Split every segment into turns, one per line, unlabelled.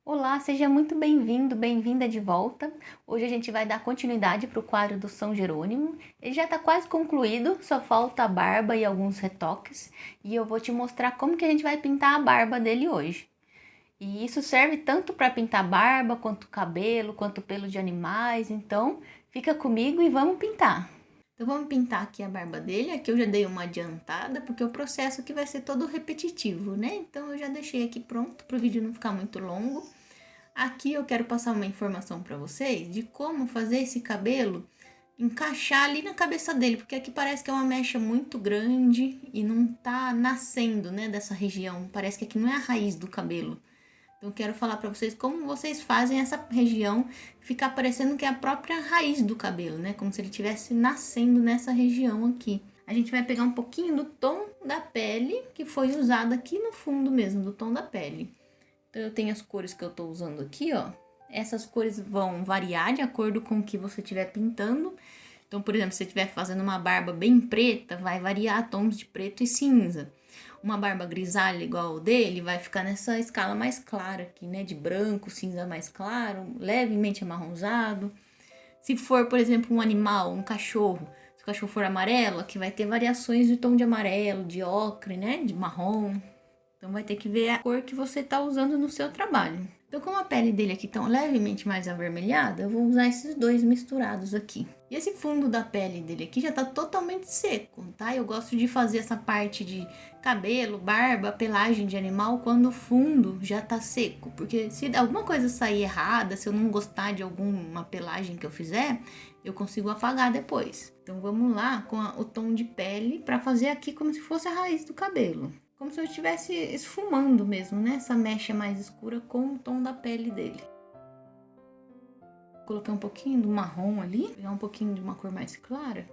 Olá, seja muito bem-vindo, bem-vinda de volta. Hoje a gente vai dar continuidade para o quadro do São Jerônimo. Ele já está quase concluído, só falta a barba e alguns retoques. E eu vou te mostrar como que a gente vai pintar a barba dele hoje. E isso serve tanto para pintar barba, quanto cabelo, quanto pelo de animais. Então, fica comigo e vamos pintar. Então vamos pintar aqui a barba dele. Aqui eu já dei uma adiantada, porque o processo aqui vai ser todo repetitivo, né? Então eu já deixei aqui pronto para o vídeo não ficar muito longo. Aqui eu quero passar uma informação para vocês de como fazer esse cabelo encaixar ali na cabeça dele, porque aqui parece que é uma mecha muito grande e não tá nascendo, né, dessa região. Parece que aqui não é a raiz do cabelo. Então eu quero falar para vocês como vocês fazem essa região ficar parecendo que é a própria raiz do cabelo, né, como se ele estivesse nascendo nessa região aqui. A gente vai pegar um pouquinho do tom da pele que foi usado aqui no fundo mesmo, do tom da pele. Então, eu tenho as cores que eu tô usando aqui, ó. Essas cores vão variar de acordo com o que você estiver pintando. Então, por exemplo, se você estiver fazendo uma barba bem preta, vai variar tons de preto e cinza. Uma barba grisalha igual o dele vai ficar nessa escala mais clara aqui, né? De branco, cinza mais claro, levemente amarronzado. Se for, por exemplo, um animal, um cachorro, se o cachorro for amarelo, aqui vai ter variações de tom de amarelo, de ocre, né? De marrom. Então vai ter que ver a cor que você está usando no seu trabalho. Então, como a pele dele aqui está levemente mais avermelhada, eu vou usar esses dois misturados aqui. E esse fundo da pele dele aqui já está totalmente seco, tá? Eu gosto de fazer essa parte de cabelo, barba, pelagem de animal quando o fundo já está seco. Porque se alguma coisa sair errada, se eu não gostar de alguma pelagem que eu fizer, eu consigo apagar depois. Então vamos lá com o tom de pele para fazer aqui como se fosse a raiz do cabelo. Como se eu estivesse esfumando mesmo, né? Essa mecha mais escura com o tom da pele dele. Coloquei um pouquinho do marrom ali, pegar um pouquinho de uma cor mais clara.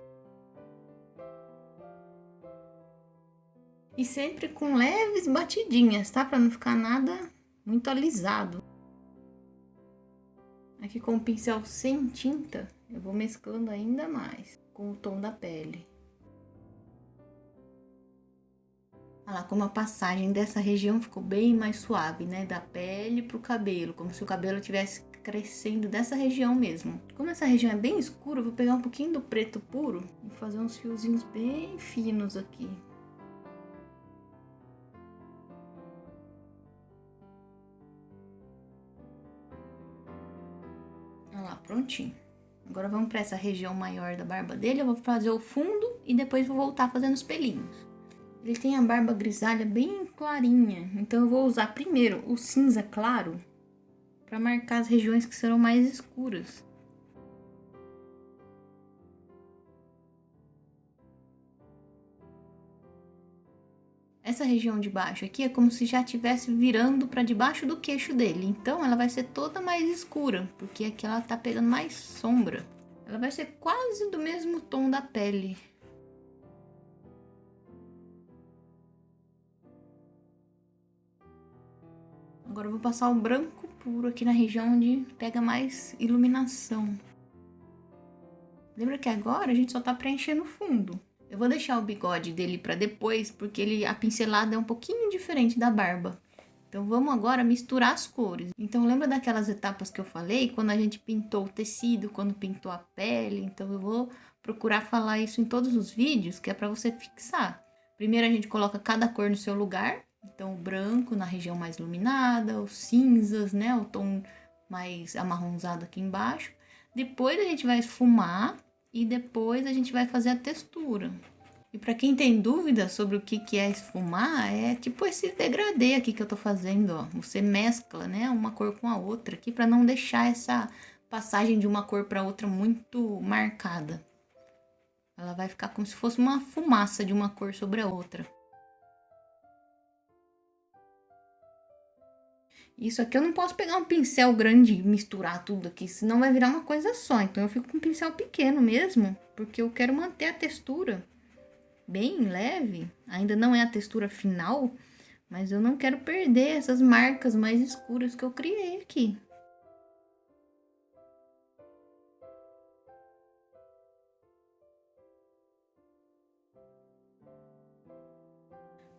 E sempre com leves batidinhas, tá? Pra não ficar nada muito alisado. Aqui com o pincel sem tinta, eu vou mesclando ainda mais com o tom da pele. Olha lá, como a passagem dessa região ficou bem mais suave, né? Da pele pro cabelo, como se o cabelo tivesse crescendo dessa região mesmo. Como essa região é bem escura, eu vou pegar um pouquinho do preto puro e fazer uns fiozinhos bem finos aqui. Olha lá, prontinho. Agora vamos para essa região maior da barba dele, eu vou fazer o fundo e depois vou voltar fazendo os pelinhos. Ele tem a barba grisalha bem clarinha, então eu vou usar primeiro o cinza claro para marcar as regiões que serão mais escuras. Essa região de baixo aqui é como se já estivesse virando para debaixo do queixo dele, então ela vai ser toda mais escura, porque aqui ela tá pegando mais sombra. Ela vai ser quase do mesmo tom da pele. Agora eu vou passar o branco puro aqui na região onde pega mais iluminação. Lembra que agora a gente só tá preenchendo o fundo. Eu vou deixar o bigode dele para depois, porque a pincelada é um pouquinho diferente da barba. Então vamos agora misturar as cores. Então lembra daquelas etapas que eu falei, quando a gente pintou o tecido, quando pintou a pele? Então eu vou procurar falar isso em todos os vídeos, que é para você fixar. Primeiro a gente coloca cada cor no seu lugar. Então o branco na região mais iluminada, os cinzas, né, o tom mais amarronzado aqui embaixo. Depois a gente vai esfumar e depois a gente vai fazer a textura. E para quem tem dúvida sobre o que é esfumar, é tipo esse degradê aqui que eu tô fazendo, ó. Você mescla, né, uma cor com a outra aqui para não deixar essa passagem de uma cor para outra muito marcada. Ela vai ficar como se fosse uma fumaça de uma cor sobre a outra. Isso aqui eu não posso pegar um pincel grande e misturar tudo aqui, senão vai virar uma coisa só. Então eu fico com um pincel pequeno mesmo, porque eu quero manter a textura bem leve. Ainda não é a textura final, mas eu não quero perder essas marcas mais escuras que eu criei aqui.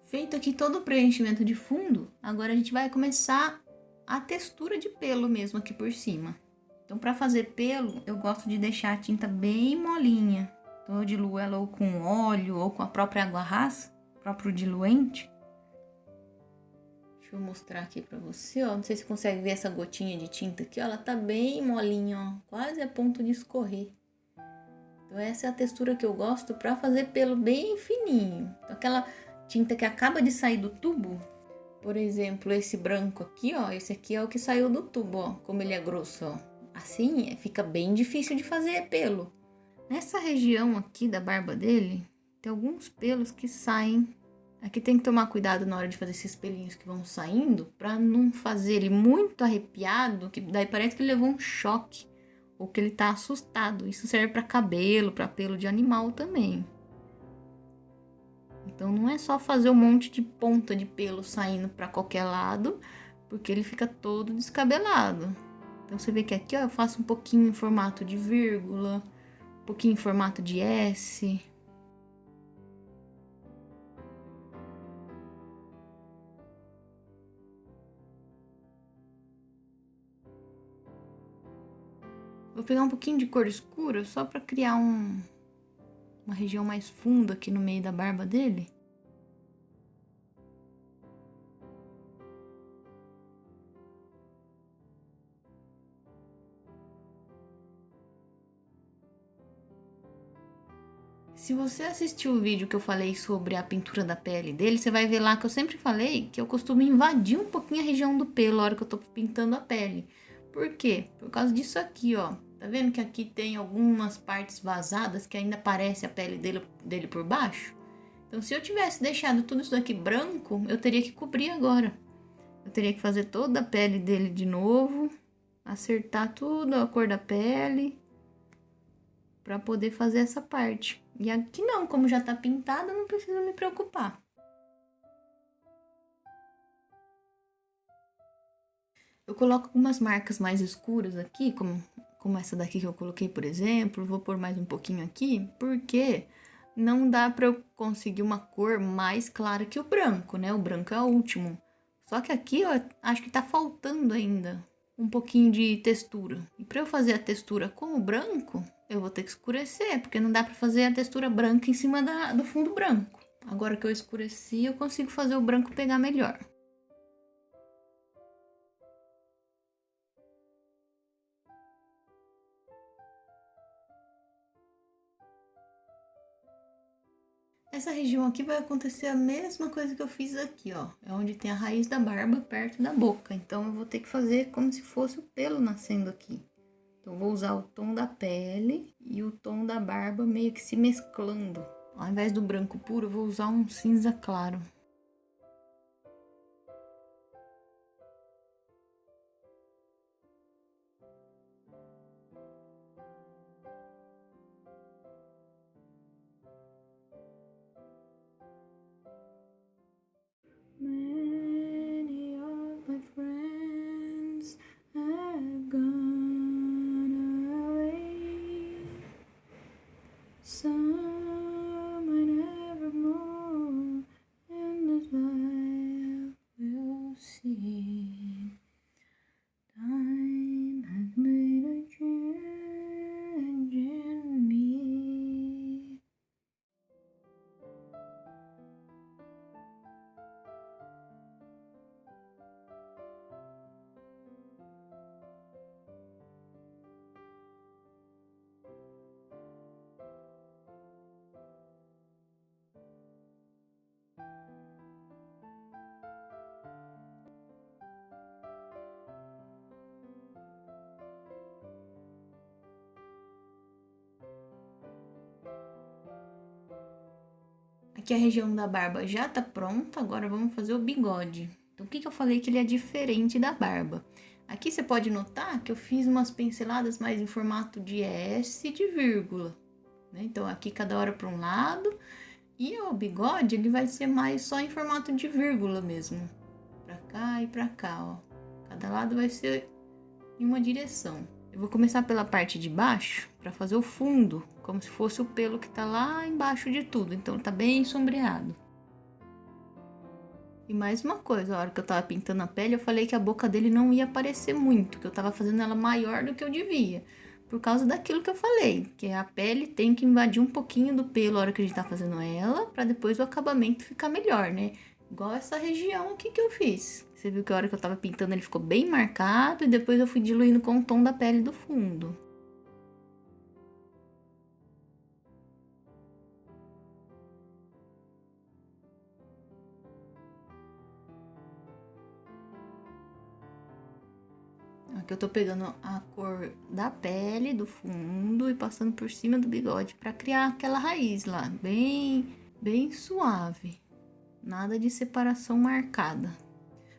Feito aqui todo o preenchimento de fundo, agora a gente vai começar a textura de pelo mesmo aqui por cima. Então, para fazer pelo, eu gosto de deixar a tinta bem molinha. Então, eu diluo ela ou com óleo ou com a própria água rasa, próprio diluente. Deixa eu mostrar aqui pra você, ó. Não sei se você consegue ver essa gotinha de tinta aqui, ó. Ela tá bem molinha, ó. Quase a ponto de escorrer. Então, essa é a textura que eu gosto pra fazer pelo bem fininho. Então, aquela tinta que acaba de sair do tubo, por exemplo, esse branco aqui, ó. Esse aqui é o que saiu do tubo, ó. Como ele é grosso, ó. Assim, fica bem difícil de fazer pelo. Nessa região aqui da barba dele, tem alguns pelos que saem. Aqui tem que tomar cuidado na hora de fazer esses pelinhos que vão saindo, pra não fazer ele muito arrepiado, que daí parece que ele levou um choque, ou que ele tá assustado. Isso serve pra cabelo, pra pelo de animal também. Então não é só fazer um monte de ponta de pelo saindo pra qualquer lado, porque ele fica todo descabelado. Então você vê que aqui, ó, eu faço um pouquinho em formato de vírgula, um pouquinho em formato de S. Vou pegar um pouquinho de cor escura só para criar uma região mais funda aqui no meio da barba dele. Se você assistiu o vídeo que eu falei sobre a pintura da pele dele, você vai ver lá que eu sempre falei que eu costumo invadir um pouquinho a região do pelo na hora que eu tô pintando a pele. Por quê? Por causa disso aqui, ó. Tá vendo que aqui tem algumas partes vazadas que ainda aparece a pele dele por baixo? Então, se eu tivesse deixado tudo isso daqui branco, eu teria que cobrir agora. Eu teria que fazer toda a pele dele de novo, acertar tudo, a cor da pele, para poder fazer essa parte. E aqui não, como já tá pintado, não preciso me preocupar. Eu coloco algumas marcas mais escuras aqui, como essa daqui que eu coloquei, por exemplo. Vou pôr mais um pouquinho aqui, porque não dá para eu conseguir uma cor mais clara que o branco, né? O branco é o último. Só que aqui, ó, acho que tá faltando ainda um pouquinho de textura. E para eu fazer a textura com o branco, eu vou ter que escurecer, porque não dá para fazer a textura branca em cima do fundo branco. Agora que eu escureci, eu consigo fazer o branco pegar melhor. Essa região aqui vai acontecer a mesma coisa que eu fiz aqui, ó. É onde tem a raiz da barba perto da boca. Então, eu vou ter que fazer como se fosse o pelo nascendo aqui. Então, eu vou usar o tom da pele e o tom da barba meio que se mesclando. Ao invés do branco puro, eu vou usar um cinza claro. Many of my friends have gone away. Some I never more, and this life will see. Time has made a change in me. Aqui a região da barba já tá pronta, agora vamos fazer o bigode. Então, o que eu falei que ele é diferente da barba? Aqui você pode notar que eu fiz umas pinceladas mais em formato de S e de vírgula, né? Então, aqui cada hora para um lado, e o bigode ele vai ser mais só em formato de vírgula mesmo. Pra cá e pra cá, ó. Cada lado vai ser em uma direção. Eu vou começar pela parte de baixo para fazer o fundo, como se fosse o pelo que tá lá embaixo de tudo, então tá bem sombreado. E mais uma coisa, a hora que eu tava pintando a pele, eu falei que a boca dele não ia aparecer muito, que eu tava fazendo ela maior do que eu devia. Por causa daquilo que eu falei, que a pele tem que invadir um pouquinho do pelo a hora que a gente tá fazendo ela, pra depois o acabamento ficar melhor, né? Igual essa região aqui que eu fiz. Você viu que a hora que eu tava pintando ele ficou bem marcado e depois eu fui diluindo com o tom da pele do fundo. Aqui eu tô pegando a cor da pele do fundo e passando por cima do bigode pra criar aquela raiz lá, bem suave. Nada de separação marcada.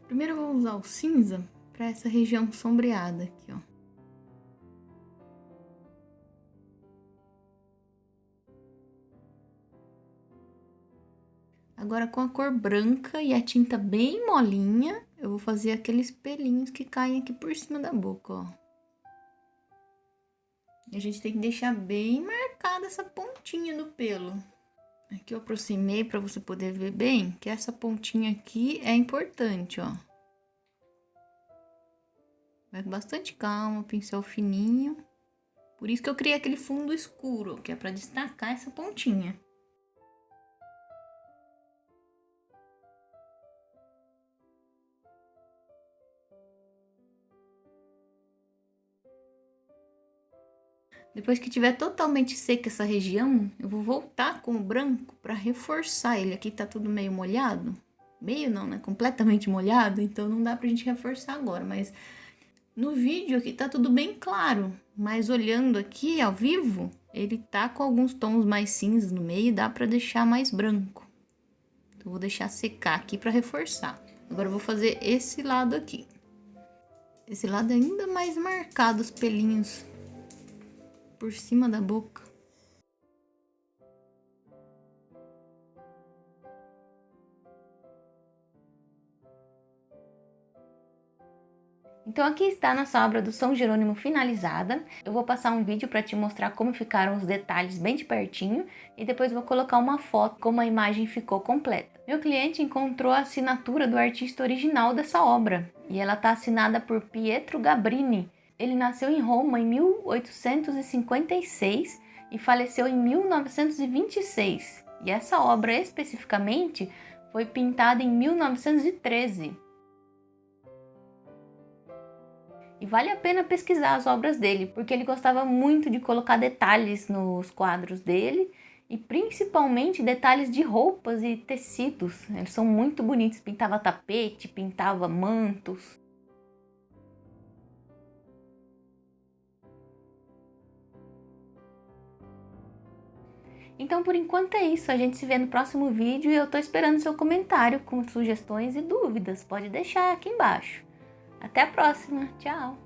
Primeiro eu vou usar o cinza para essa região sombreada aqui, ó. Agora com a cor branca e a tinta bem molinha, eu vou fazer aqueles pelinhos que caem aqui por cima da boca, ó. E a gente tem que deixar bem marcada essa pontinha do pelo. Aqui eu aproximei para você poder ver bem que essa pontinha aqui é importante, ó. Vai com bastante calma, pincel fininho. Por isso que eu criei aquele fundo escuro, que é para destacar essa pontinha. Depois que tiver totalmente seca essa região, eu vou voltar com o branco para reforçar ele. Aqui tá tudo meio molhado. Meio não, né? Completamente molhado, então não dá pra gente reforçar agora, mas no vídeo aqui tá tudo bem claro, mas olhando aqui ao vivo, ele tá com alguns tons mais cinzas no meio e dá pra deixar mais branco. Então vou deixar secar aqui pra reforçar. Agora eu vou fazer esse lado aqui. Esse lado é ainda mais marcado, os pelinhos por cima da boca. Então aqui está a nossa obra do São Jerônimo finalizada. Eu vou passar um vídeo para te mostrar como ficaram os detalhes bem de pertinho e depois vou colocar uma foto como a imagem ficou completa. Meu cliente encontrou a assinatura do artista original dessa obra e ela está assinada por Pietro Gabrini. Ele nasceu em Roma em 1856 e faleceu em 1926. E essa obra especificamente foi pintada em 1913. E vale a pena pesquisar as obras dele, porque ele gostava muito de colocar detalhes nos quadros dele, e principalmente detalhes de roupas e tecidos. Eles são muito bonitos, pintava tapete, pintava mantos. Então por enquanto é isso, a gente se vê no próximo vídeo e eu tô esperando seu comentário com sugestões e dúvidas, pode deixar aqui embaixo. Até a próxima, tchau!